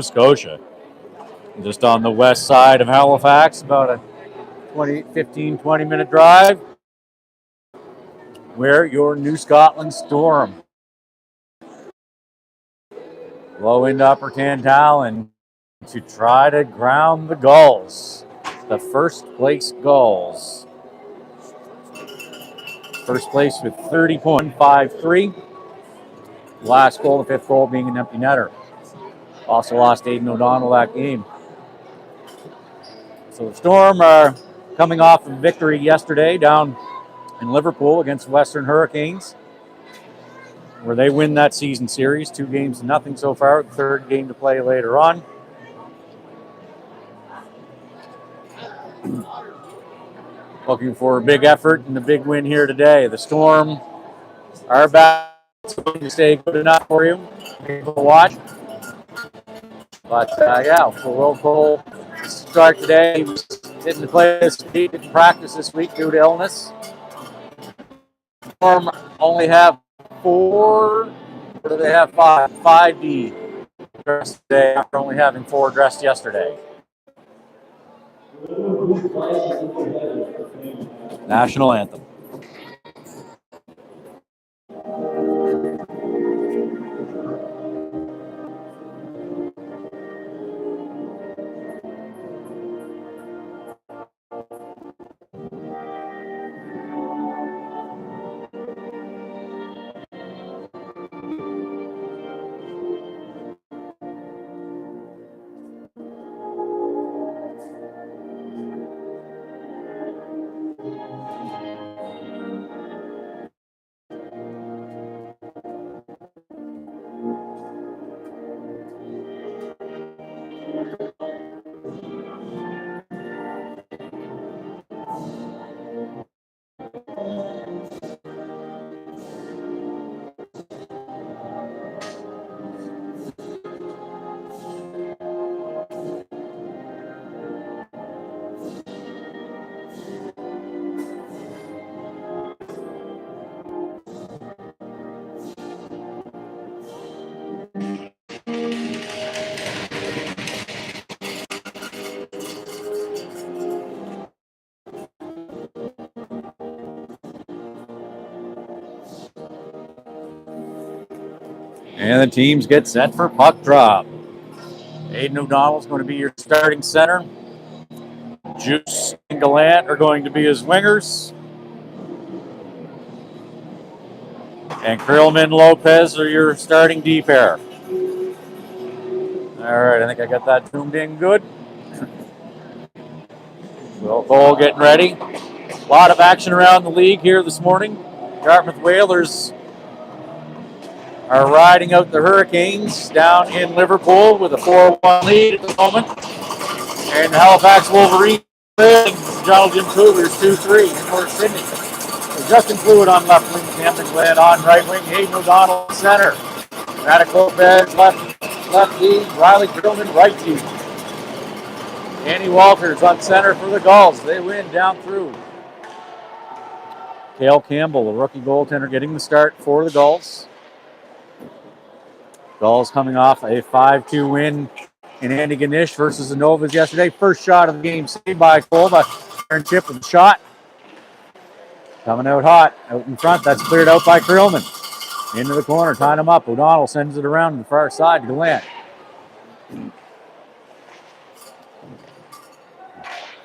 Scotia. Just on the west side of Halifax, about a 20 minute drive, where your New Scotland Storm blow into Upper Tantallon to try to ground the Gulls, the first place Gulls. First place with 30.53. Last goal, the fifth goal being an empty netter. Also lost Aidan O'Donnell that game. So the Storm are coming off a victory yesterday down in Liverpool against Western Hurricanes, where they win that season series, 2-0 so far, the third game to play later on. Looking for a big effort and a big win here today. The Storm are back to stay good enough for you to watch. But yeah, for Will Cole start today. He didn't play this week, didn't practice this week due to illness. Storm only have four, or do they have five? 5D dressed today after only having 4 dressed yesterday. National anthem. And the teams get set for puck drop. Aidan O'Donnell is going to be your starting center. Juice and Gallant are going to be his wingers. And Krillman Lopez are your starting D pair. All right, I think I got that zoomed in good. Will Cole getting ready. A lot of action around the league here this morning. Dartmouth Whalers are riding out the Hurricanes down in Liverpool with a 4-1 lead at the moment. And the Halifax Wolverines trailing Donald Jim Cougars 2-3 in North Sydney. So Justin Fluid on left wing, Camden Glenn on right wing, Hayden O'Donnell center. Radek Lopez left D, Riley Krillman right D. Danny Walters on center for the Gulls. They win down through. Cale Campbell, the rookie goaltender, getting the start for the Gulls. Gulls coming off a 5-2 win in Andy Ganesh versus the Novas yesterday. First shot of the game saved by Cole by Aaron Chip with a shot. Coming out hot, out in front. That's cleared out by Krillman. Into the corner, tying him up. O'Donnell sends it around to the far side to Gallant.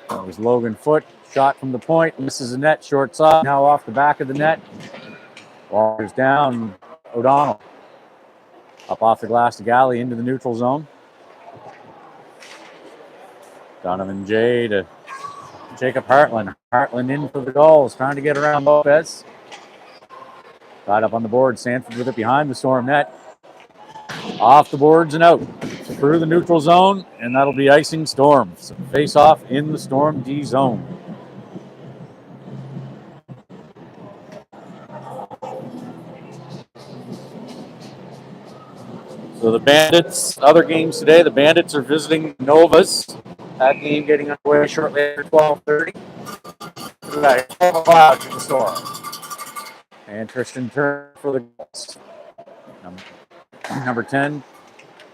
That was Logan Foote. Shot from the point. Misses the net, short side. Now off the back of the net. Walters down. O'Donnell. Up off the glass to Galley into the neutral zone. Donovan J to Jacob Hartland. Hartland in for the Gulls, trying to get around Lopez. Got up on the board. Sanford with it behind the Storm net. Off the boards and out. Through the neutral zone, and that'll be icing Storm. So face off in the Storm D zone. So the Bandits, other games today, the Bandits are visiting Novas. That game getting underway shortly after 12:30. We got 12 clouds in the Storm. And Tristan Turner for the Gulls. Number 10,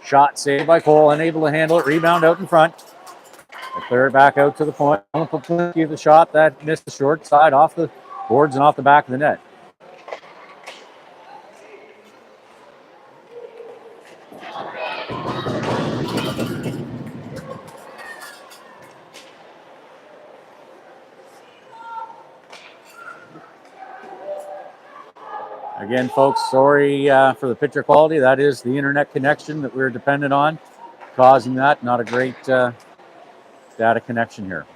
Shot saved by Cole, unable to handle it. Rebound out in front. They clear it back out to the point. The shot that missed the short side off the boards and off the back of the net. Again, folks, sorry for the picture quality. That is the internet connection that we're dependent on, causing that. Not a great data connection here.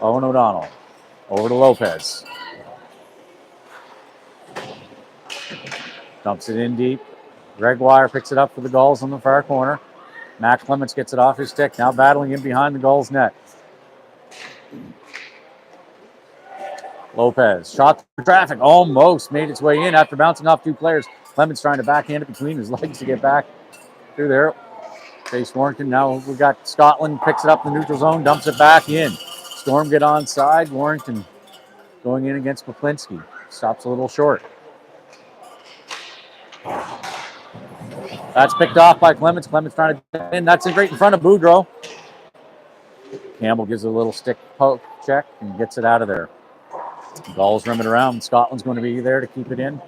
Owen O'Donnell over to Lopez. Dumps it in deep. Greg Wire picks it up for the Gulls on the far corner. Matt Clements gets it off his stick. Now battling in behind the Gulls net. Lopez shot through traffic, almost made its way in after bouncing off two players. Clements trying to backhand it between his legs to get back through there. Chase Warrington. Now we got Scotland, picks it up in the neutral zone, dumps it back in. Storm get onside. Warrington going in against Poplinski. Stops a little short. That's picked off by Clements. Clements trying to get in. That's great in front of Boudreau. Campbell gives a little stick poke check and gets it out of there. Gulls rim it around. Scotland's going to be there to keep it in.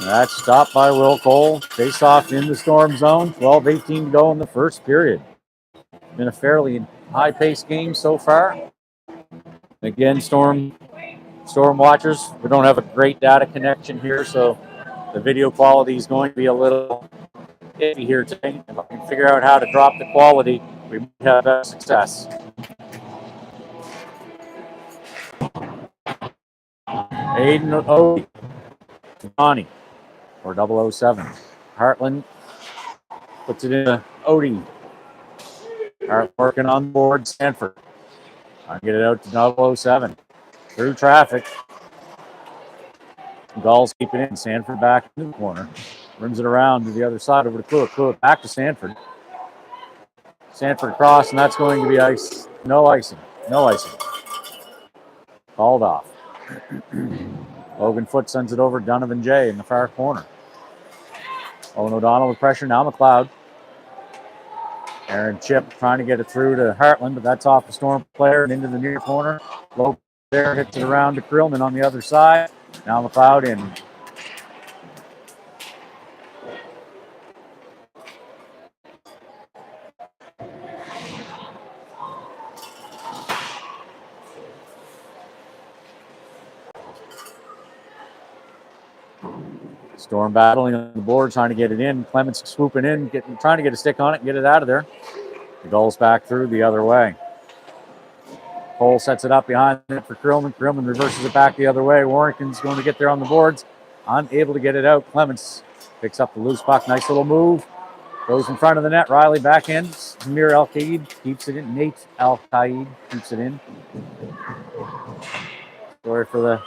That's stopped by Will Cole. Face off in the Storm zone. 12-18 to go in the first period. Been a fairly high-paced game so far. Again, Storm watchers, we don't have a great data connection here, so the video quality is going to be a little iffy here today. If I can figure out how to drop the quality, we might have better success. Aiden Odie, Donnie, or 007. Hartland puts it in Odie. Hartland working on the board, Sanford. Trying to get it out to 007. Through traffic. Gulls keep it in. Sanford back in the corner. Rims it around to the other side over to Cluett. Cluett back to Sanford. Sanford across, and that's going to be ice. No icing. No icing. Called off. Logan Foote sends it over. Donovan J in the far corner. Owen O'Donnell with pressure. Now McLeod. Aaron Chip trying to get it through to Hartland, but that's off the Storm player and into the near corner. Low there, hits it around to Krillman on the other side. Now McLeod in. Storm battling on the board, trying to get it in. Clements swooping in, trying to get a stick on it and get it out of there. The Gulls back through the other way. Cole sets it up behind it for Krillman. Krillman reverses it back the other way. Warrington's going to get there on the boards. Unable to get it out. Clements picks up the loose puck. Nice little move. Goes in front of the net. Riley backhands. Zamir Al-Qaid keeps it in. Nate Al-Qaid keeps it in. Sorry for the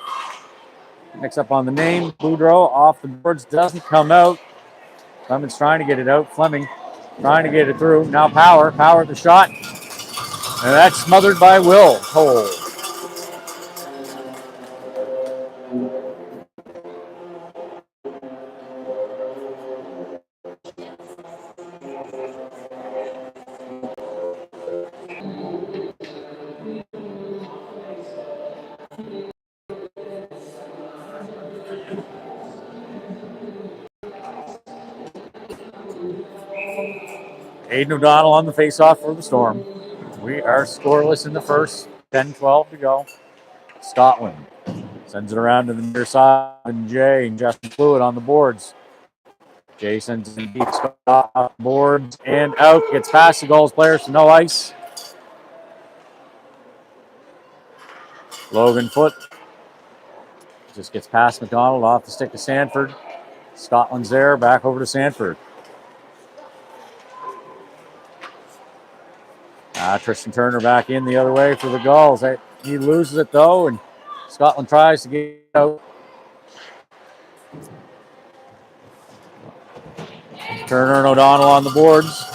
mix up on the name. Boudreau off the boards. Doesn't come out. Clements trying to get it out. Fleming trying to get it through. Now Power. Power the shot. And that's smothered by Will Cole. Aiden O'Donnell on the faceoff for the Storm. We are scoreless in the first. 10-12 to go. Scotland sends it around to the near side. And Jay and Justin Cluett on the boards. Jay sends it deep. Off boards and out. Gets past the Gulls players to no ice. Logan Foote just gets past McDonald off the stick to Sanford. Scotland's there. Back over to Sanford. Tristan Turner back in the other way for the Gulls. He loses it though, and Scotland tries to get out. Turner and O'Donnell on the boards.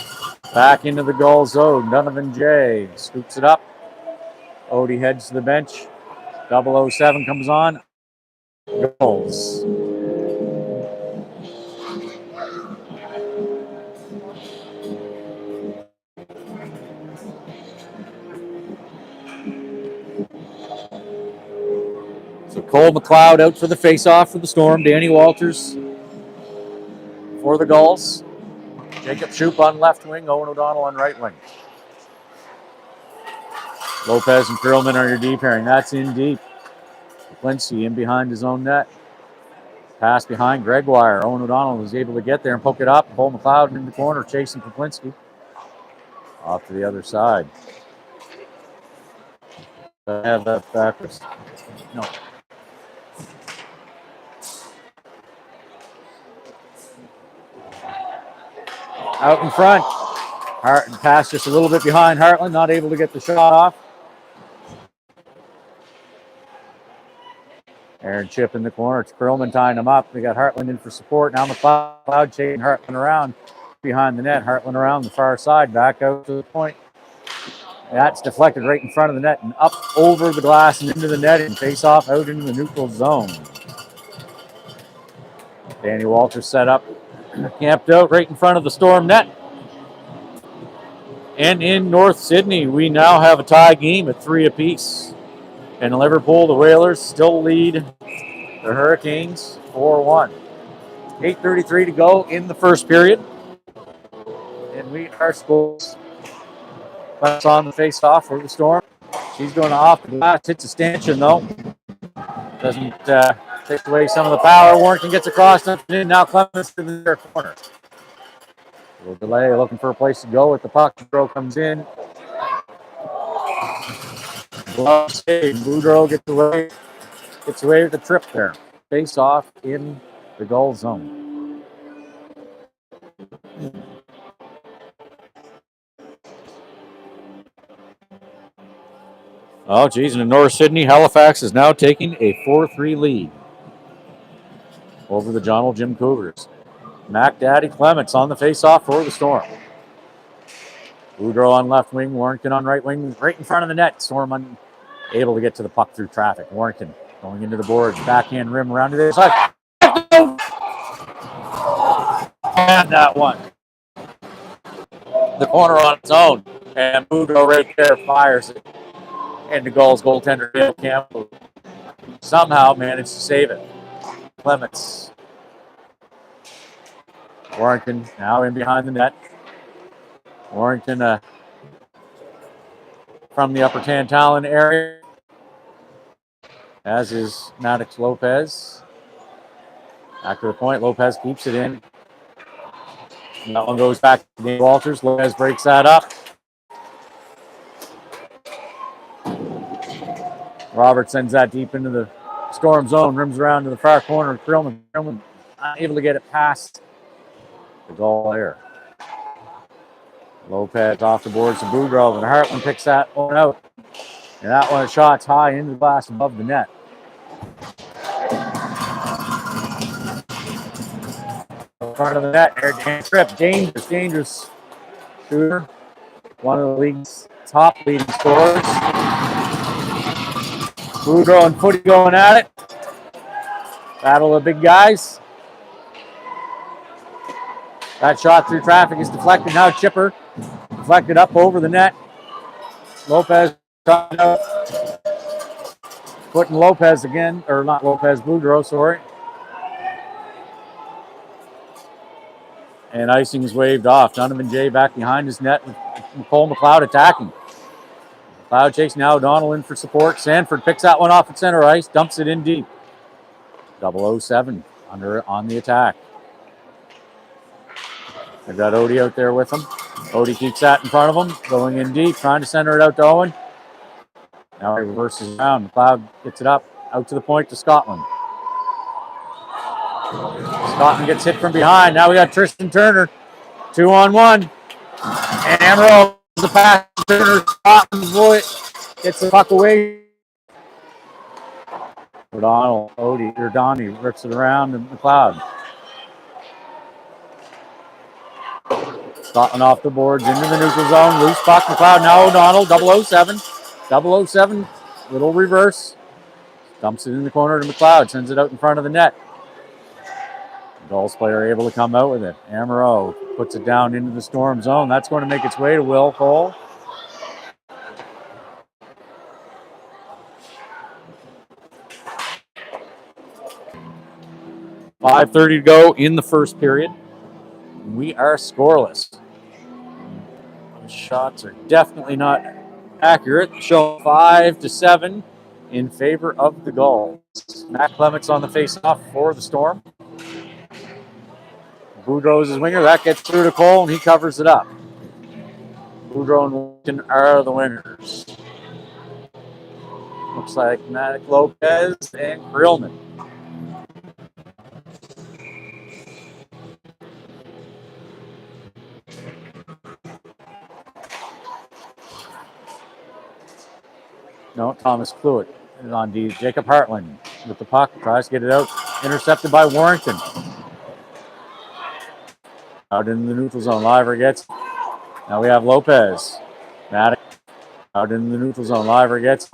Back into the goal zone. Donovan J scoops it up. Odie heads to the bench. 007 comes on. Gulls. So Cole McLeod out for the face-off for the Storm. Danny Walters for the Gulls. Jacob Shoup on left wing. Owen O'Donnell on right wing. Lopez and Perlman are your D pairing. That's in deep. Quincy in behind his own net. Pass behind Gregoire. Owen O'Donnell was able to get there and poke it up. Cole McLeod in the corner chasing Poplinski. Off to the other side. I have that backwards. No. Out in front. Pass just a little bit behind Hartland. Not able to get the shot off. Aaron Chip in the corner. It's Perlman tying him up. We got Hartland in for support. Now McLeod chasing Hartland around behind the net. Hartland around the far side. Back out to the point. That's deflected right in front of the net and up over the glass and into the net and face off out into the neutral zone. Danny Walters set up, camped out right in front of the Storm net. And in North Sydney, we now have a tie game at 3 apiece. And in Liverpool, the Whalers still lead the Hurricanes 4-1. 8:33 to go in the first period. And we are scores. That's on the face-off for the Storm. She's going off the glass, hits a stanchion though. Doesn't take away some of the power. Warrington gets across. Now Clemens to the near corner. A little delay, looking for a place to go with the puck. Boudreau comes in. Glove save. Boudreau gets away with the trip there. Face off in the goal zone. Oh, geez, and in North Sydney, Halifax is now taking a 4-3 lead over the John L. Jim Cougars. Mac Daddy Clements on the face-off for the Storm. Boudreau on left wing, Warrington on right wing, right in front of the net. Storm unable to get to the puck through traffic. Warrington going into the boards, backhand rim around to the other side. And that one. The corner on its own. And Boudreau right there fires it. And the Gulls goaltender Dale Campbell somehow managed to save it. Clements. Warrington now in behind the net. Warrington from the upper Tantallon area, as is Maddox Lopez. Back to the point, Lopez keeps it in. That one goes back to Dave Walters. Lopez breaks that up. Robert sends that deep into the Storm zone, rims around to the far corner. Perlman unable to get it past the goal there. Lopez off the boards to Boudreau, and Hartland picks that one out. And that one shots high into the glass above the net. In front of the net, Aaron Tripp, dangerous shooter. One of the league's top leading scorers. Boudreau and Footy going at it. Battle of the big guys. That shot through traffic is deflected. Now Chipper deflected up over the net. Lopez out. Putting Lopez again, or not Lopez, Boudreau, sorry. And icing is waved off. Donovan J back behind his net with Cole McLeod attacking. McLeod chasing now O'Donnell in for support. Sanford picks that one off at center ice, dumps it in deep. 007 on the attack. They've got Odie out there with him. Odie keeps that in front of him, going in deep, trying to center it out to Owen. Now he reverses around. McLeod gets it up, out to the point to Scotland. Scotland gets hit from behind. Now we got Tristan Turner, 2-on-1. And Emerald the pass to Turner. Scotland gets the puck away. Donnie rips it around and McLeod. Scotland off the boards into the neutral zone. Loose puck. McLeod now O'Donnell. 007. 007. Little reverse. Dumps it in the corner to McLeod. Sends it out in front of the net. Gulls player able to come out with it. Amaro puts it down into the Storm zone. That's going to make its way to Will Cole. .5:30 to go in the first period. We are scoreless. Those shots are definitely not accurate. Showing 5-7 in favor of the Gulls. Matt Clements on the face-off for the Storm. Boudreau's his winger. That gets through to Cole, and he covers it up. Boudreau and Wilkin are the winners. Looks like Matic Lopez and Grillman. No, Thomas Cluett is on D. Jacob Hartland with the puck. Tries to get it out. Intercepted by Warrington. Out in the neutral zone. Liver gets. Now we have Lopez. Matic. Out in the neutral zone. Liver gets.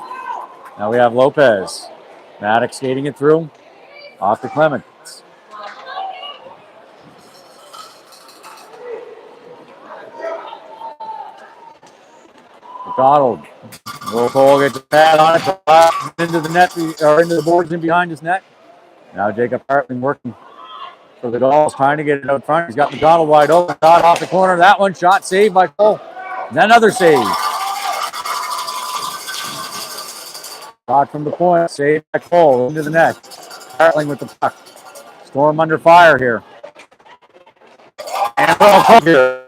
Now we have Lopez. Matic skating it through. Off to Clements. McDonald. Will Cole gets a pad on it. Into the net, or into the boards and behind his net. Now Jacob Hartman working for the Gulls, trying to get it out front. He's got McDonald wide open. Shot off the corner. That one shot saved by Cole. And another save. Shot from the point. Saved by Cole into the net. Hartling with the puck. Storm under fire here. And Cole here.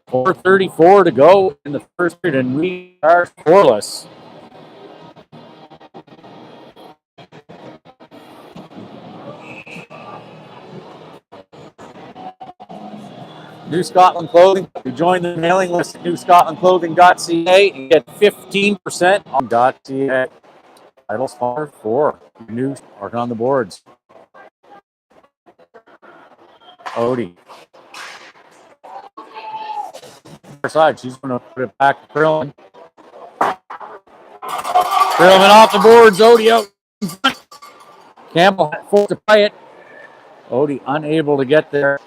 4:34 to go in the first period, and we are scoreless. New Scotland Clothing. You join the mailing list at newscotlandclothing.ca and get 15% on .ca. Title sponsor for new working on the boards. Odie. Side. She's going to put it back to Krillman. Krillman off the boards. Odie out. Campbell forced to play it. Odie unable to get there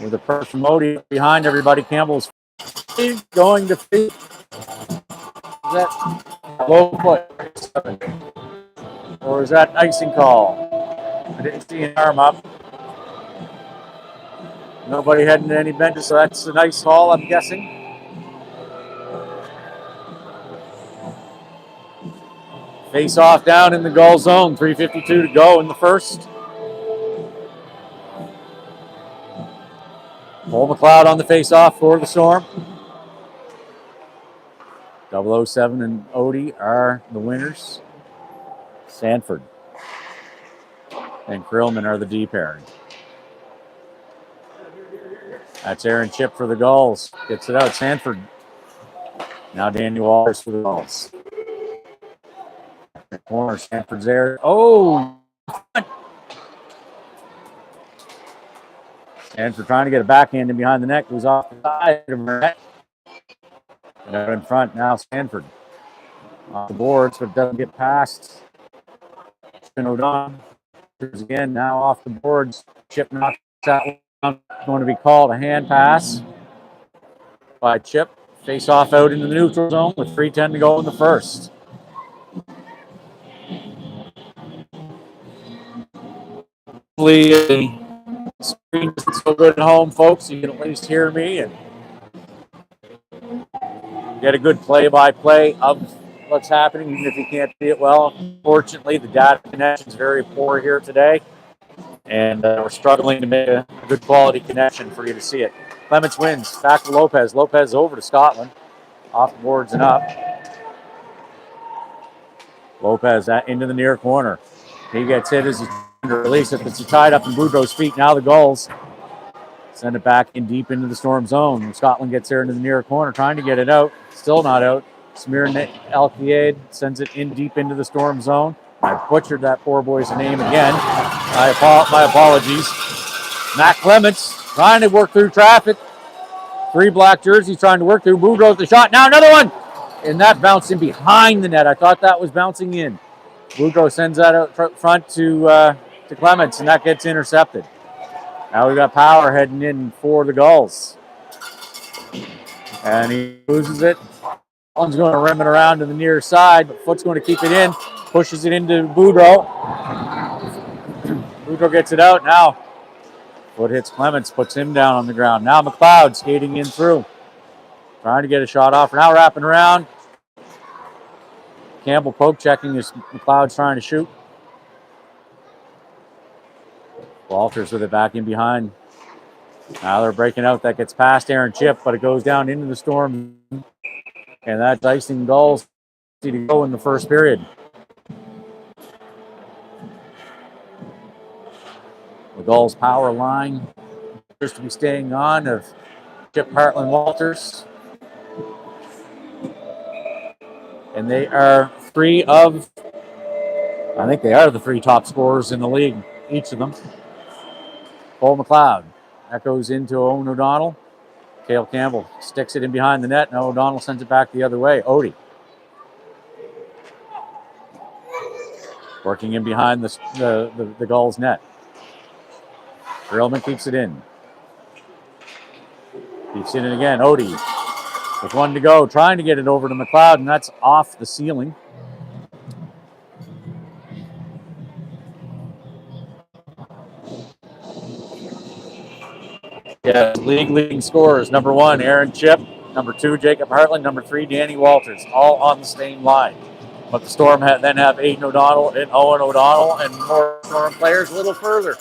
with a push from Odie behind everybody. Campbell's going to feet. Is that low foot? Or is that icing call? I didn't see an arm up. Nobody heading to any benches, so that's a nice haul, I'm guessing. Face off down in the goal zone. 3:52 to go in the first. Cole McLeod on the face off for the Storm. 007 and Odie are the winners. Sanford and Krillman are the D pairing. That's Aaron Chip for the Gulls. Gets it out. Sanford. Now Daniel Walters for the Gulls. The corner. Sanford's there. Oh! Sanford trying to get a backhand in behind the net. Goes off the side of the net. And out in front now Sanford. Off the boards, but doesn't get past. Spin O'Donnell. Again, now off the boards. Chip knocks that one. Going to be called a hand pass by Chip. Face off out into the neutral zone with 3:10 to go in the first. Hopefully, the screen isn't so good at home, folks. You can at least hear me and get a good play-by-play of what's happening, even if you can't see it well. Unfortunately, the data connection is very poor here today, and we're struggling to make a good quality connection for you to see it. Clements wins. Back to Lopez. Lopez over to Scotland. Off the boards and up. Lopez into the near corner. He gets hit as he's trying to release it. It's tied up in Boudreau's feet. Now the Gulls send it back in deep into the Storm zone. Scotland gets there into the near corner, trying to get it out. Still not out. Smirne Alkiade sends it in deep into the Storm zone. I butchered that poor boy's name again. My apologies. Matt Clements trying to work through traffic. 3 black jerseys trying to work through. Boudreau with the shot. Now another one. And that bounced in behind the net. I thought that was bouncing in. Boudreau sends that out front to Clements, and that gets intercepted. Now we got Power heading in for the Gulls. And he loses it. One's going to rim it around to the near side, but Foot's going to keep it in. Pushes it into Boudreau. Boudreau gets it out. Now Foot hits Clements, puts him down on the ground. Now McLeod skating in through. Trying to get a shot off. Now wrapping around. Campbell poke checking as McLeod's trying to shoot. Walters with it back in behind. Now they're breaking out. That gets past Aaron Chip, but it goes down into the Storm. And that's icing Gulls to go in the first period. The Gulls power line appears to be staying on of Chip, Hartland, Walters. And they are the 3 top scorers in the league, each of them. Cole McLeod. That goes into Owen O'Donnell. Cale Campbell sticks it in behind the net. Now O'Donnell sends it back the other way. Odie. Working in behind the Gulls net. Grillman keeps it in. Keeps it in again. Odie with 1 to go. Trying to get it over to McLeod, and that's off the ceiling. Yeah, league leading scorers. Number 1, Aaron Chip. Number 2, Jacob Hartland. Number 3, Danny Walters. All on the same line. But the Storm then have Aiden O'Donnell and Owen O'Donnell and more Storm players a little further.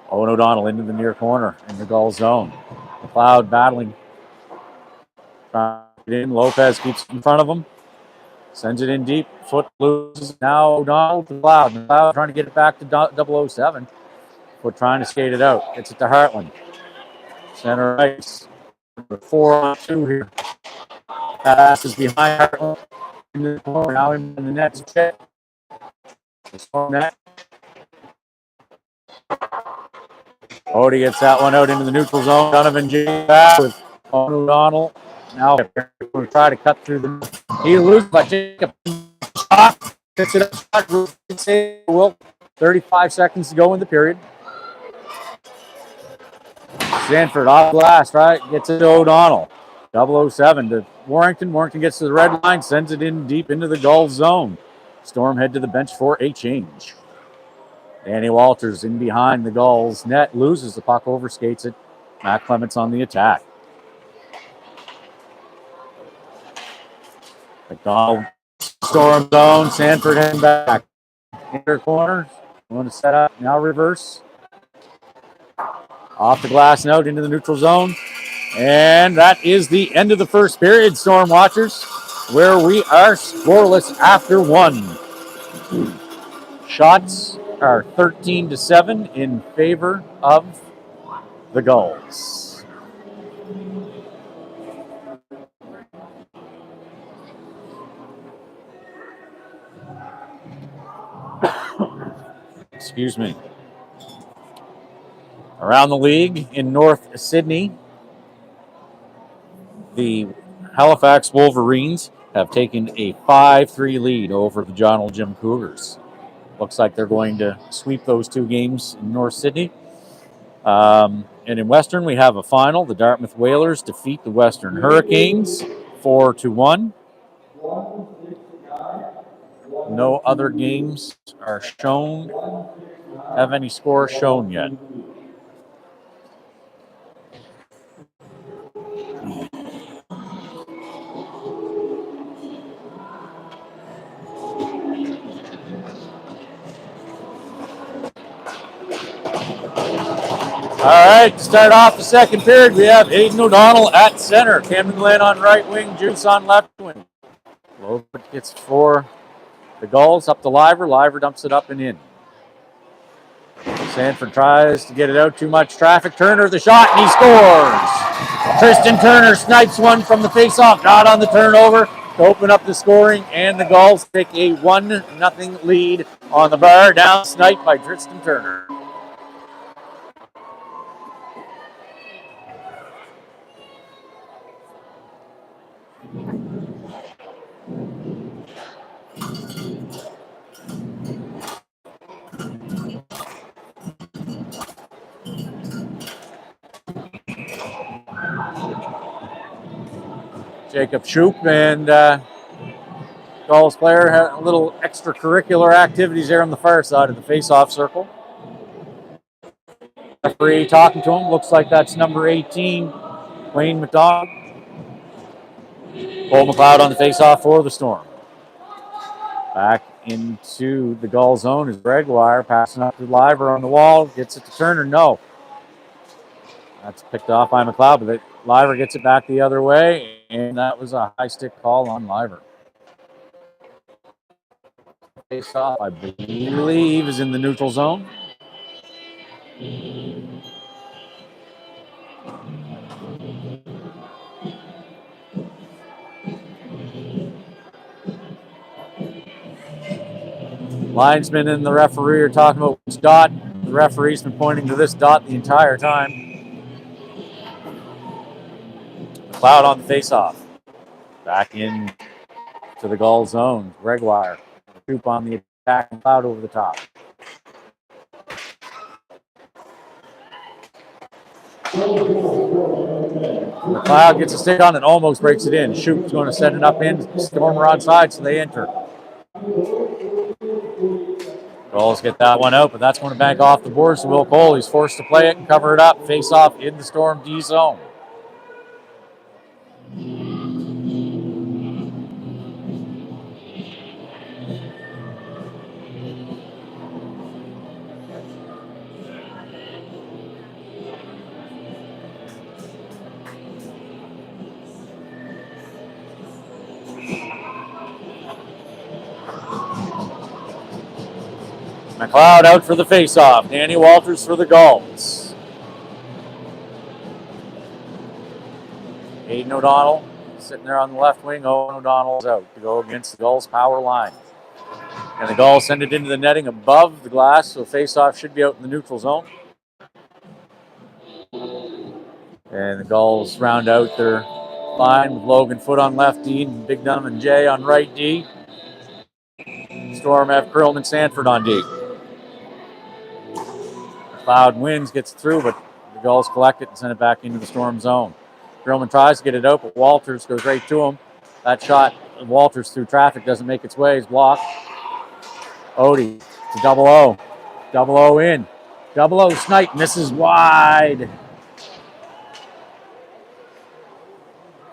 Owen O'Donnell into the near corner in the goal zone. McLeod battling. Trying to get in. Lopez keeps in front of him. Sends it in deep. Foot loses. Now O'Donnell to McLeod. McLeod trying to get it back to 007. Foot trying to skate it out. Gets it to Hartland. Center ice. 4-on-2 here. Pass is behind Hartland. In the corner. Now in the net. Check. The Storm net. Odie gets that one out into the neutral zone. Donovan James back with O'Donnell. Now we're trying to cut through the. He loses, but Jacob shot. Gets it up. Will 35 seconds to go in the period. Sanford off glass, right? Gets it to O'Donnell. 007 to Warrington. Warrington gets to the red line, sends it in deep into the Gulls zone. Storm head to the bench for a change. Danny Walters in behind the Gulls net, loses the puck, overskates it. Matt Clements on the attack. McDonald, Storm zone, Sanford heading back. Inner corner, going to set up, now reverse. Off the glass note into the neutral zone. And that is the end of the first period, Storm watchers, where we are scoreless after 1. Shots are 13-7 in favor of the Gulls. Excuse me. Around the league in North Sydney, the Halifax Wolverines have taken a 5-3 lead over the John Old Jim Cougars. Looks like they're going to sweep those 2 games in North Sydney. And in Western, we have a final. The Dartmouth Whalers defeat the Western Hurricanes 4-1. No other games are shown, have any score shown yet. All right, to start off the second period, we have Aiden O'Donnell at center. Camden Glenn on right wing, Juice on left wing. Low gets for the Gulls, up to Liver. Liver dumps it up and in. Sanford tries to get it out, too much traffic. Turner the shot, and he scores! Tristan Turner snipes one from the faceoff, not on the turnover, to open up the scoring, and the Gulls take a 1-0 lead on the bar. Down sniped by Tristan Turner. Jacob Shoup and Gulls player had a little extracurricular activities there on the far side of the face-off circle. Referee talking to him. Looks like that's number 18, Wayne McDonald. Cole McLeod on the face-off for the Storm. Back into the goal zone is Gregoire passing up to Liver on the wall. Gets it to Turner. No. That's picked off by McLeod, but Liver gets it back the other way, and that was a high stick call on Liver. Face off, I believe, is in the neutral zone. Linesman and the referee are talking about which dot. The referee's been pointing to this dot the entire time. McLeod on the face-off. Back in to the goal zone. Gregoire. Coop on the attack. McLeod over the top. McLeod gets a stick on and almost breaks it in. Shoop's going to set it up in. Stormer onside, so they enter. Gulls get that one out, but that's going to bank off the boards to Will Cole. He's forced to play it and cover it up. Face off in the Storm D zone. McLeod out for the face-off. Danny Walters for the Gulls. Aiden O'Donnell sitting there on the left wing. Owen O'Donnell's out to go against the Gulls power line. And the Gulls send it into the netting above the glass, so face-off should be out in the neutral zone. And the Gulls round out their line with Logan Foote on left D and Big Dunham and Jay on right D. Storm have Curlman and Sanford on D. McLeod wins, gets through, but the Gulls collect it and send it back into the Storm zone. Curlman tries to get it out, but Walters goes right to him. That shot of Walters through traffic doesn't make its way. He's blocked. Odie to double O. Double O in. Double O snipe misses wide.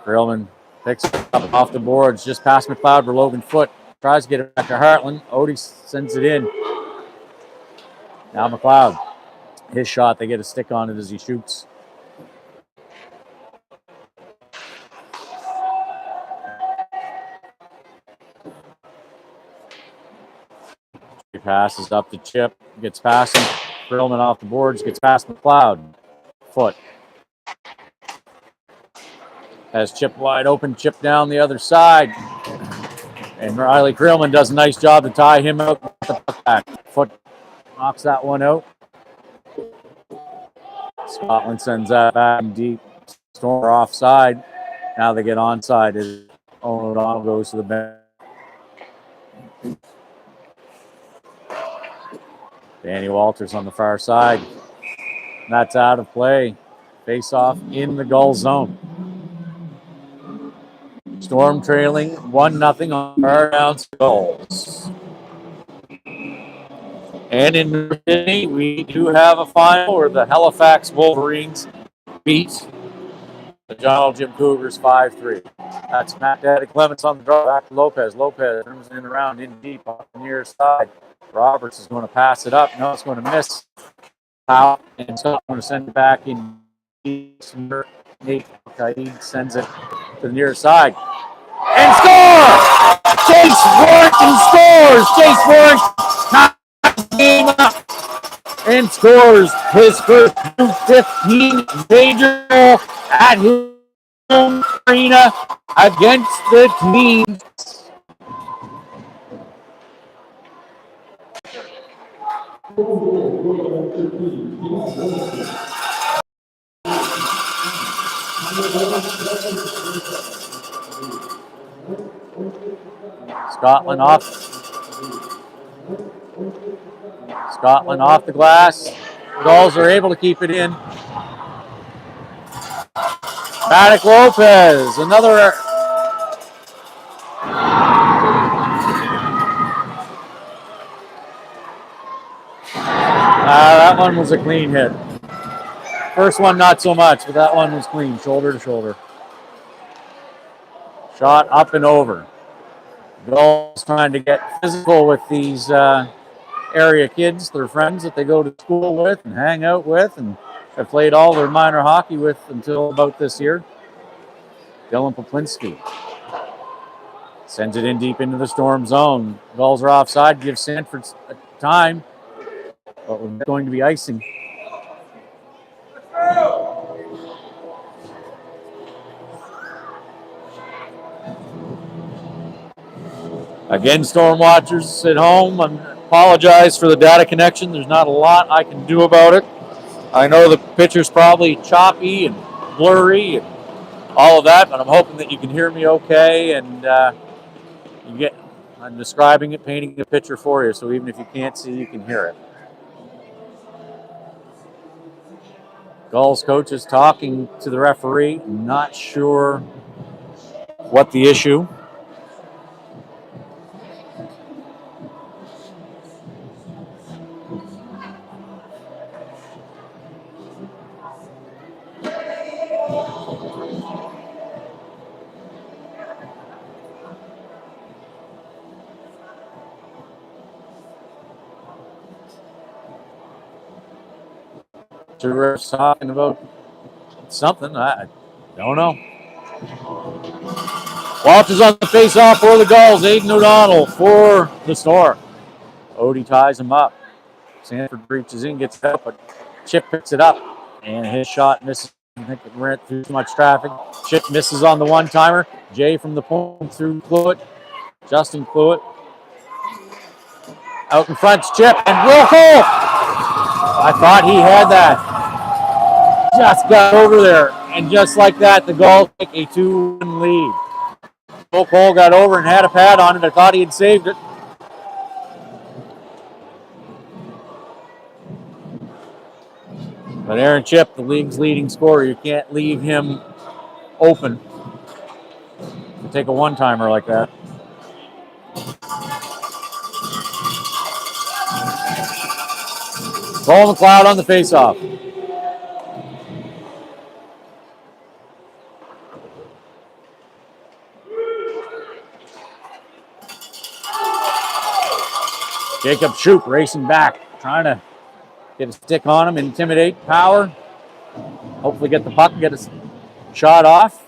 Curlman picks it up off the boards just past McLeod for Logan Foote. Tries to get it back to Hartland. Odie sends it in. Now McLeod. His shot, they get a stick on it as he shoots. He passes up the Chip, gets past him. Curlman off the boards, gets past McLeod. Foote. Has Chip wide open, Chip down the other side. And Riley Curlman does a nice job to tie him out. Foote knocks that one out. Scotland sends that back deep. Storm offside. Now they get onside as Owen O'Donnell goes to the bench. Danny Walters on the far side. That's out of play. Face off in the goal zone. Storm trailing 1-0 on our announced Gulls. And in Sydney, we do have a final where the Halifax Wolverines beat the John Jim Cougars 5-3. That's Matt Daddy Clements on the draw. Back to Lopez. Lopez turns it in around in deep on the near side. Roberts is going to pass it up. No, it's going to miss. Out. And Scott's going to send it back in. Nate Kaid sends it to the near side. And score! Chase Warrington scores! Chase Warrington game up and scores his first 15 major goal at his home arena against the team. Scotland off. Scotland off the glass. Gulls are able to keep it in. Paddock Lopez, another. That one was a clean hit. First one not so much, but that one was clean, shoulder to shoulder. Shot up and over. Gulls trying to get physical with these area kids, their friends that they go to school with and hang out with and have played all their minor hockey with until about this year. Dylan Poplinski sends it in deep into the Storm zone. Gulls are offside, gives Sanford time, but we're going to be icing. Again, Storm watchers at home, I apologize for the data connection. There's not a lot I can do about it. I know the picture's probably choppy and blurry and all of that, but I'm hoping that you can hear me okay, and I'm describing it, painting a picture for you, so even if you can't see, you can hear it. Gulls coach is talking to the referee, not sure what the issue. Two refs talking about something, I don't know. Walters on the face-off for the Gulls. Aiden O'Donnell for the Storm. Odie ties him up. Sanford reaches in, gets it up, but Chip picks it up, and his shot misses. I think it ran through too much traffic. Chip misses on the one-timer. Jay from the point through Cluett. Justin Cluett. Out in front, Chip, and Will Cole. I thought he had that. Just got over there, and just like that, the Gulls take a 2-1 lead. Will Cole got over and had a pad on it. I thought he had saved it. But Aaron Chip, the league's leading scorer, you can't leave him open to take a one-timer like that. Cole McLeod on the face-off. Jacob Shoup racing back, trying to get a stick on him, intimidate Power. Hopefully get the puck, get a shot off.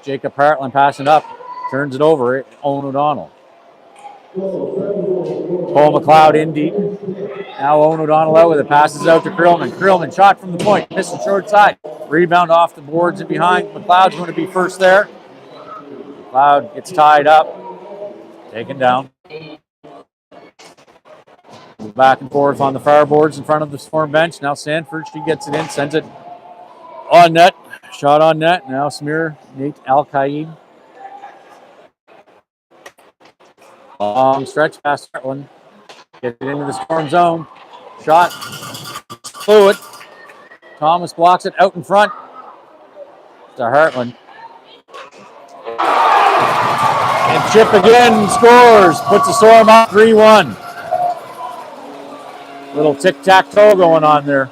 Jacob Hartland passing up, turns it over. Owen O'Donnell. Cole McLeod in deep. Now Owen O'Donnell out with it, passes out to Krillman. Krillman shot from the point, missed the short side. Rebound off the boards and behind. McLeod's going to be first there. McLeod gets tied up, taken down. Back and forth on the far boards in front of the Storm bench. Now Sanford, she gets it in, sends it on net. Shot on net. Now Samir Nate Al-Qaid. Long stretch past Hartland. Gets it into the Storm zone. Shot. Fluid. Thomas blocks it out in front to Hartland. And Chip again scores. Puts the Storm up 3-1. Little tic-tac-toe going on there.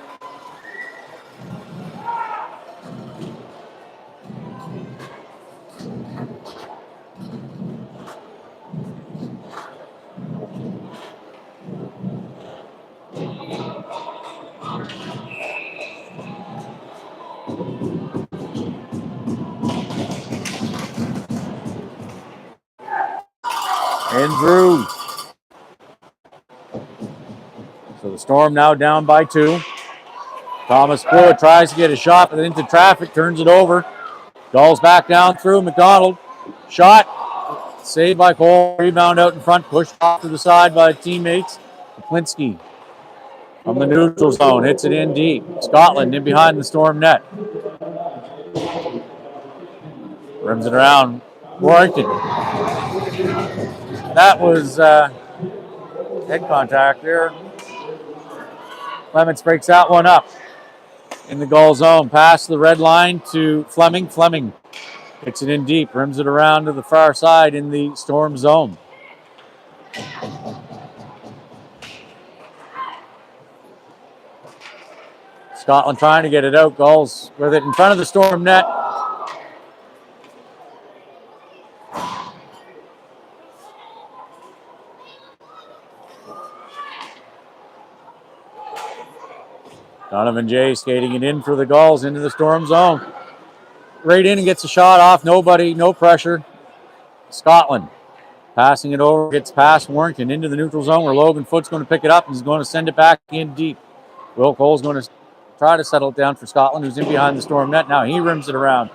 And through. So the Storm now down by 2. Thomas Fluid tries to get a shot, but into traffic, turns it over. Gulls back down through. McDonald. Shot. Saved by Cole. Rebound out in front. Pushed off to the side by teammates. Poplinski from the neutral zone. Hits it in deep. Scotland in behind the Storm net. Rims it around. Warrington. That was head contact there. Clements breaks that one up in the goal zone. Pass the red line to Fleming. Fleming kicks it in deep, rims it around to the far side in the Storm zone. Scotland trying to get it out. Gulls with it in front of the Storm net. Donovan Jay skating it in for the Gulls into the Storm zone. Right in and gets a shot off. Nobody, no pressure. Scotland passing it over, gets past Warrington into the neutral zone where Logan Foot's going to pick it up and he's going to send it back in deep. Will Cole's going to try to settle it down for Scotland, who's in behind the Storm net. Now he rims it around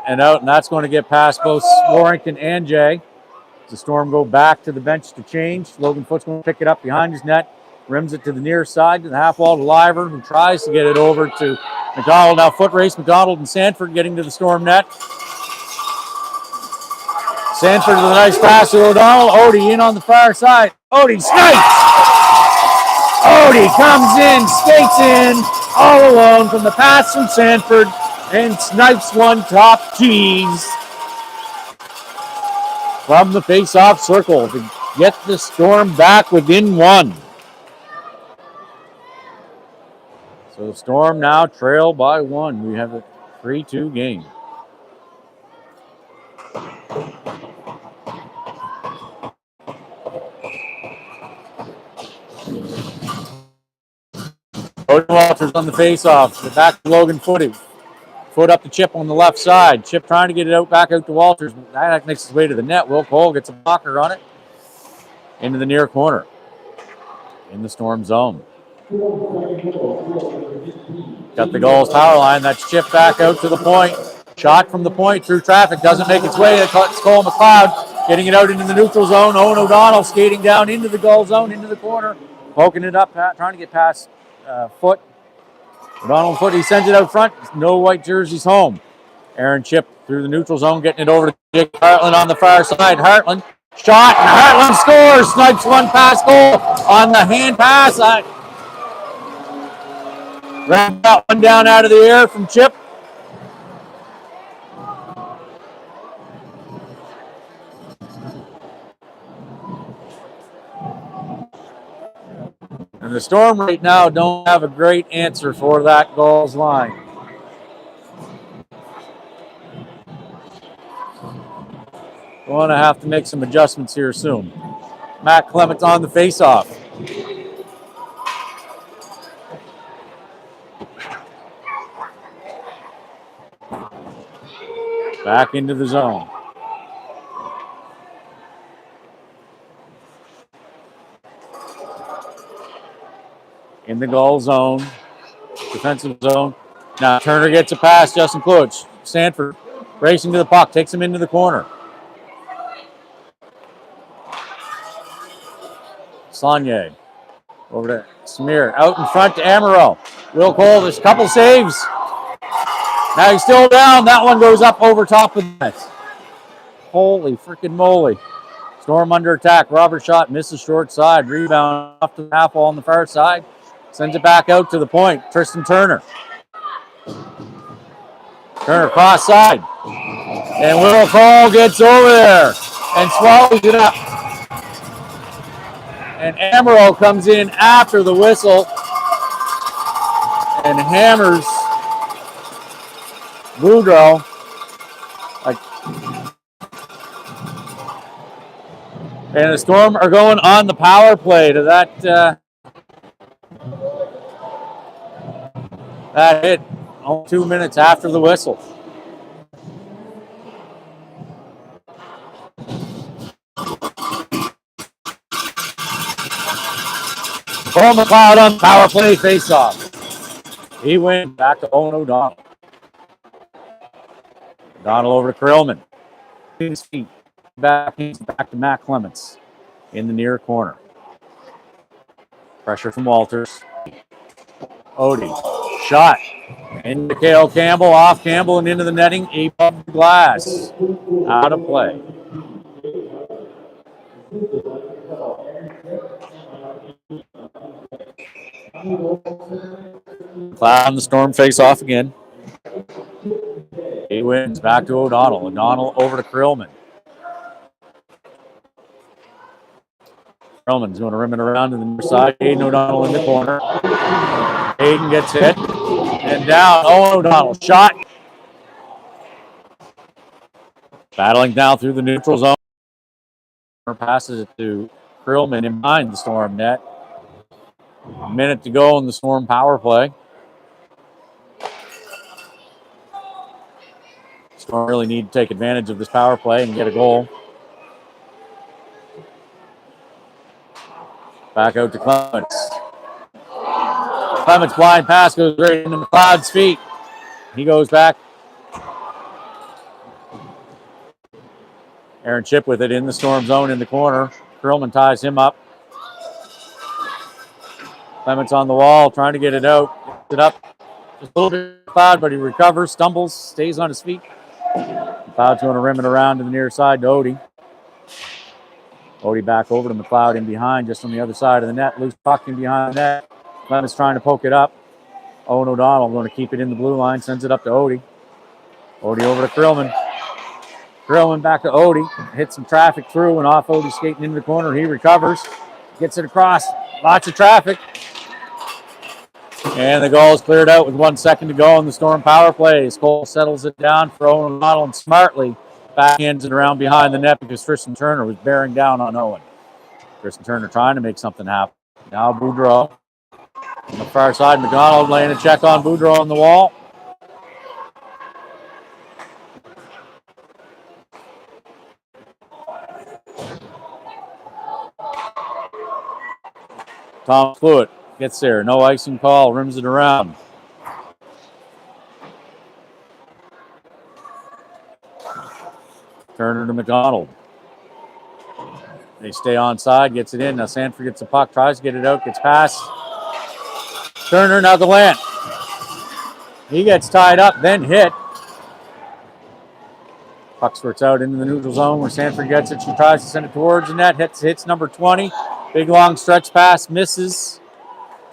and out, and that's going to get past both Warrington and Jay. The Storm go back to the bench to change. Logan Foot's going to pick it up behind his net, rims it to the near side to the half wall to Liver, who tries to get it over to McDonald. Now foot race, McDonald and Sanford getting to the Storm net. Sanford with a nice pass to O'Donnell. Odie in on the far side. Odie snipes! Odie comes in, skates in, all alone from the pass from Sanford, and snipes one top cheese from the face-off circle to get the Storm back within one. So the Storm now trail by one. We have a 3-2 game. Odin Walters on the face-off. Back to Logan Footy. Foot up to Chip on the left side. Chip trying to get it back out to Walters. That makes his way to the net. Will Cole gets a blocker on it. Into the near corner. In the Storm zone. Got the Gulls power line. That's Chip back out to the point. Shot from the point through traffic. Doesn't make its way. It's Cole McLeod getting it out into the neutral zone. Owen O'Donnell skating down into the goal zone, into the corner. Poking it up, trying to get past Foot. O'Donnell Foot, he sends it out front. No white jerseys home. Aaron Chip through the neutral zone, getting it over to Jake Hartland on the far side. Hartland, shot, and Hartland scores. Snipes one pass goal on the hand pass. Ran that one down out of the air from Chip. And the Storm right now don't have a great answer for that Gulls line. Going to have to make some adjustments here soon. Matt Clements on the faceoff. Back into the zone. In the goal zone, defensive zone. Now Turner gets a pass, Justin Kluich. Sanford racing to the puck, takes him into the corner. Saunier over to Smear, out in front to Amaro. Will Cole, there's a couple saves. Now he's still down. That one goes up over top of the net. Holy freaking moly. Storm under attack. Robert Schott misses short side. Rebound off to the half wall on the far side. Sends it back out to the point. Tristan Turner. Turner cross side. And Will Cole gets over there and swallows it up. And Amaro comes in after the whistle and hammers Boudreaux. And the Storm are going on the power play to that hit 2 minutes after the whistle. Cole McLeod on power play face-off. He went back to Owen O'Donnell. O'Donnell over to Krillman. His feet. Back to Matt Clements in the near corner. Pressure from Walters. Odie. Shot. Into Cale Campbell, off Campbell and into the netting, above the glass. Out of play. Cloud and the Storm face off again. He wins back to O'Donnell. O'Donnell over to Krillman. Krillman's going to rim it around to the near side. Aiden O'Donnell in the corner. Aiden gets hit and down. Oh, O'Donnell shot. Battling down through the neutral zone. Passes it to Krillman in behind the Storm net. A minute to go in the Storm power play. Storm really need to take advantage of this power play and get a goal. Back out to Clements. Clements' blind pass goes right into McLeod's feet. He goes back. Aaron Chip with it in the Storm zone in the corner. Krillman ties him up. Clements on the wall, trying to get it out. Gets it up. Just a little bit McLeod, but he recovers, stumbles, stays on his feet. McLeod's going to rim it around to the near side to Odie. Odie back over to McLeod in behind, just on the other side of the net. Loose puck in behind the net. Clements trying to poke it up. Owen O'Donnell going to keep it in the blue line, sends it up to Odie. Odie over to Krillman. Krillman back to Odie. Hits some traffic through and off Odie skating into the corner. He recovers. Gets it across. Lots of traffic. And the goal is cleared out with 1 second to go in the Storm power play. Cole settles it down for Owen O'Donnell and smartly backhands it around behind the net because Tristan Turner was bearing down on Owen. Tristan Turner trying to make something happen. Now Boudreau on the far side. McDonald laying a check on Boudreau on the wall. Tom Fluitt gets there. No icing call. Rims it around. Turner to McDonald. They stay onside. Gets it in. Now Sanford gets the puck. Tries to get it out. Gets past. Turner now Gallant. He gets tied up. Then hit. Puck squirts out into the neutral zone where Sanford gets it. She tries to send it towards the net. Hits number 20. Big long stretch pass. Misses.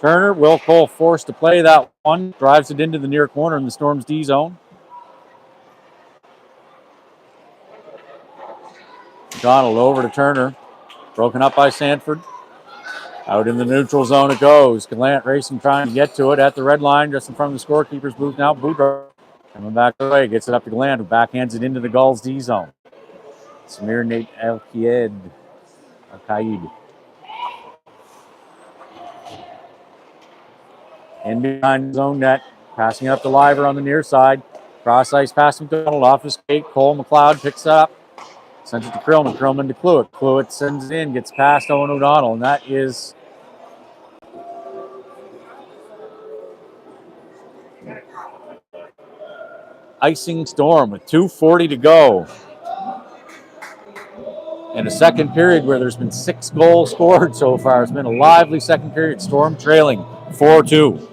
Turner. Will Cole forced to play that one. Drives it into the near corner in the Storm's D zone. McDonald over to Turner. Broken up by Sanford. Out in the neutral zone it goes. Gallant racing, trying to get to it at the red line, just in front of the scorekeeper's booth now. Boudreau coming back the way, gets it up to Gallant, who backhands it into the Gulls D zone. Samir Nate Al-Qaid. In behind his own net, passing it up to Liver on the near side. Cross ice pass to McDonald off his skate. Cole McLeod picks it up. Sends it to Krillman. Krillman to Cluett. Cluett sends it in, gets past Owen O'Donnell, and that is icing Storm with 2:40 to go. In a second period where there's been 6 goals scored so far. It's been a lively second period. Storm trailing 4-2.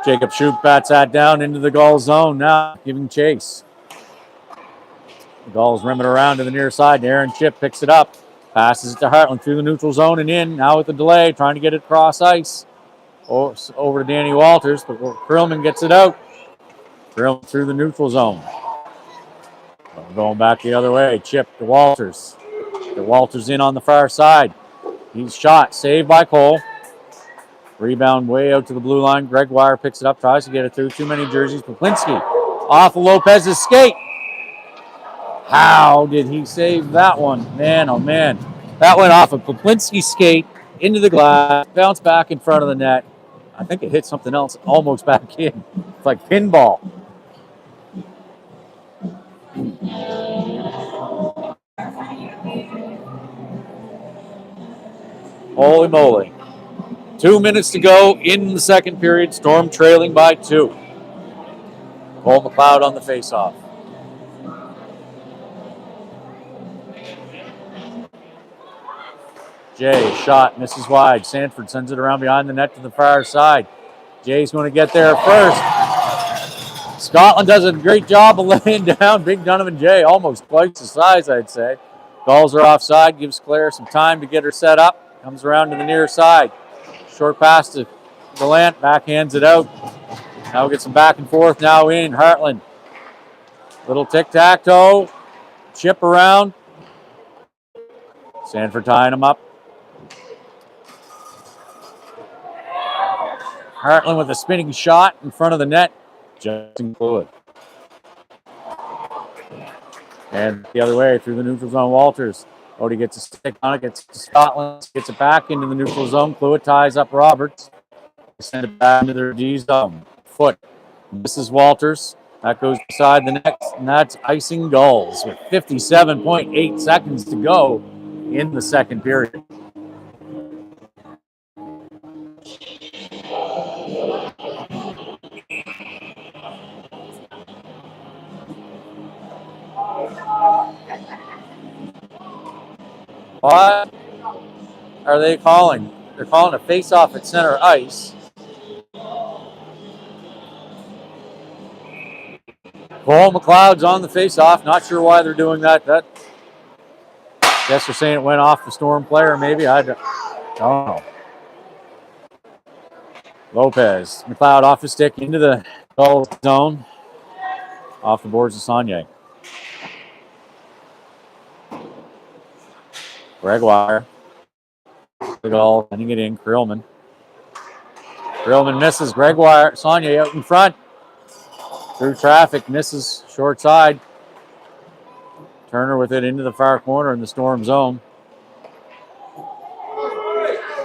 Jacob Shoup bats that down into the Gulls zone now, giving chase. The Gulls rim it around to the near side. Aaron Chip picks it up. Passes it to Hartland through the neutral zone and in. Now with the delay, trying to get it across ice. Over to Danny Walters, but Krillman gets it out. Krillman through the neutral zone. Going back the other way. Chip to Walters. The Walters in on the far side. He's shot. Saved by Cole. Rebound way out to the blue line. Greg Wire picks it up, tries to get it through. Too many jerseys. Poplinski off of Lopez's skate. How did he save that one? Man, oh man. That went off of Poplinski's skate into the glass, bounced back in front of the net. I think it hit something else almost back in. It's like pinball. Holy moly. 2 minutes to go in the second period. Storm trailing by 2. Cole McLeod on the faceoff. Jay, shot, misses wide. Sanford sends it around behind the net to the far side. Jay's going to get there first. Scotland does a great job of laying down Big Donovan Jay, almost twice the size, I'd say. Gulls are offside, gives Claire some time to get her set up. Comes around to the near side. Short pass to Gallant, backhands it out. Now get some back and forth now in. Heartland. Little tic-tac-toe. Chip around. Sanford tying them up. Heartland with a spinning shot in front of the net. Justin Fluid. And the other way through the neutral zone, Walters. Odie gets a stick on it, gets to Scotland, gets it back into the neutral zone. Fluid ties up Roberts. Send it back into their D zone. Foot. This is Walters. That goes beside the net, and that's icing Gulls with 57.8 seconds to go in the second period. What are they calling? They're calling a face-off at center ice. Cole McLeod's on the face-off. Not sure why they're doing that. Guess they're saying it went off the Storm player, maybe. I don't know. Lopez. McLeod off his stick into the goal zone. Off the boards of Saunier. Gregoire. The goal, sending it in. Krillman. Krillman misses. Gregoire. Saunier out in front. Through traffic. Misses. Short side. Turner with it into the far corner in the Storm zone.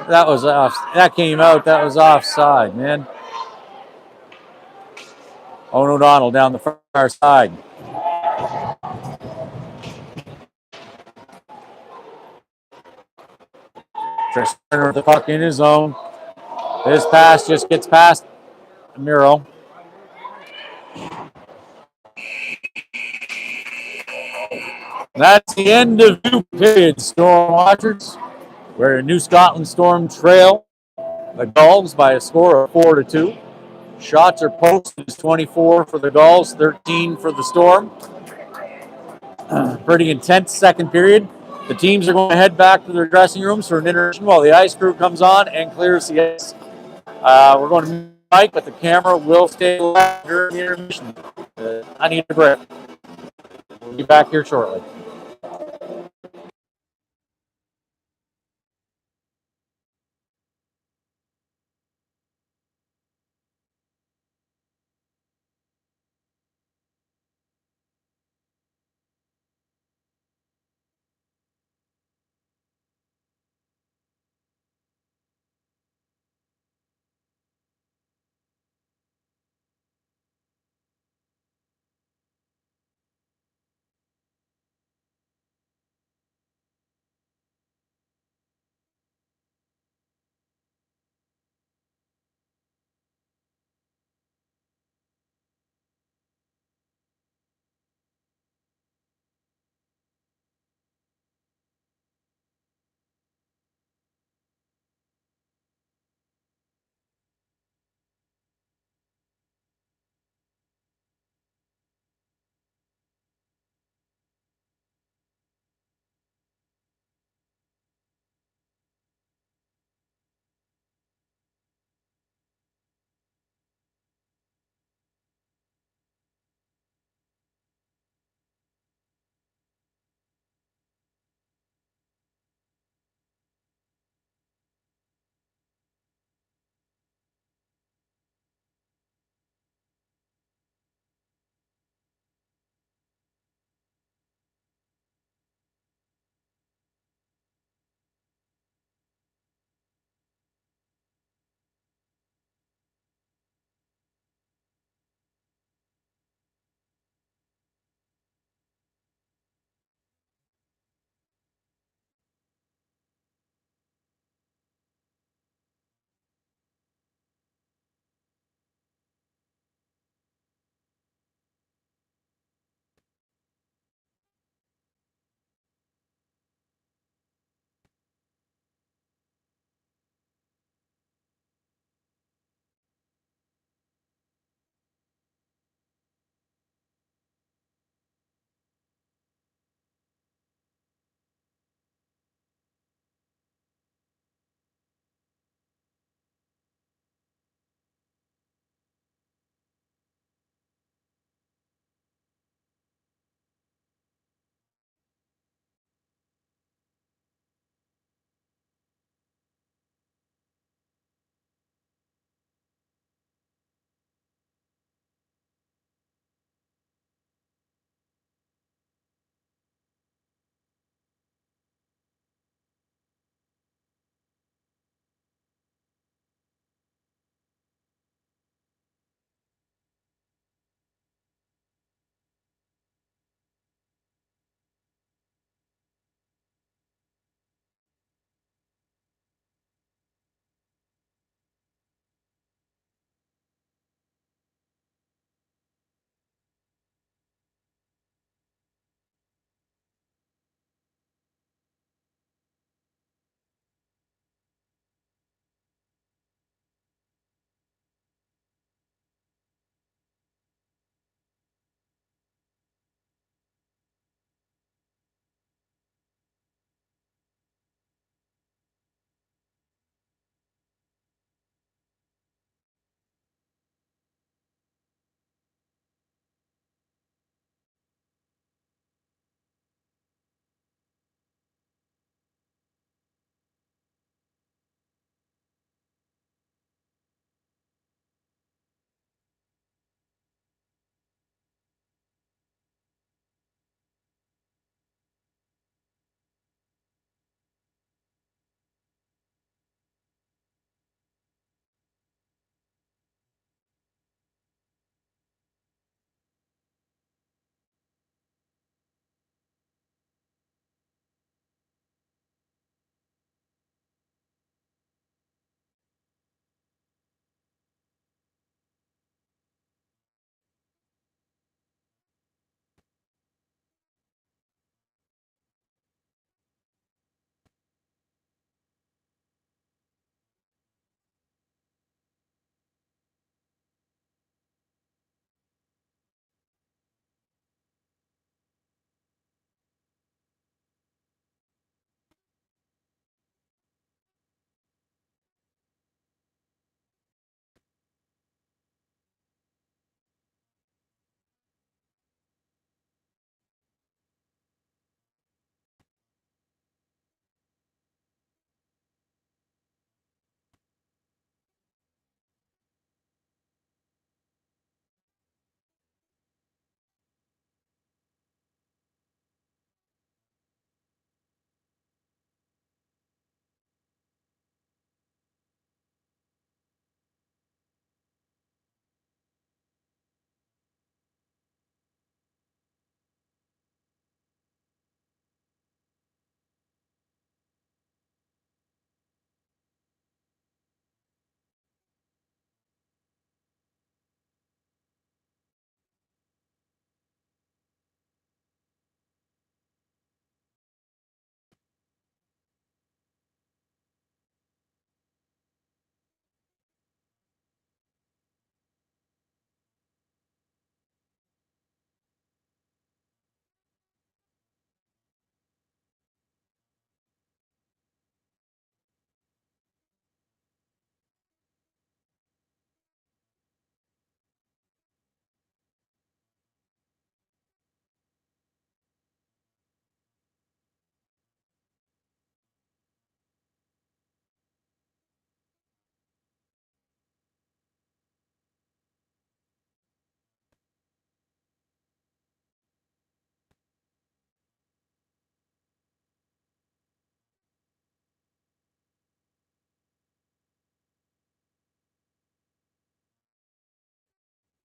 That was off. That came out. That was offside, man. Owen O'Donnell down the far side. Tristan Turner with the puck in his zone. This pass just gets past Miro. That's the end of two periods, Storm Watchers, where New Scotland Storm trail the Gulls by a score of 4-2. Shots are posted as 24 for the Gulls, 13 for the Storm. Pretty intense second period. The teams are going to head back to their dressing rooms for an intermission while the ice crew comes on and clears the ice. We're going to mic, but the camera will stay live during the intermission. I need a break. We'll be back here shortly.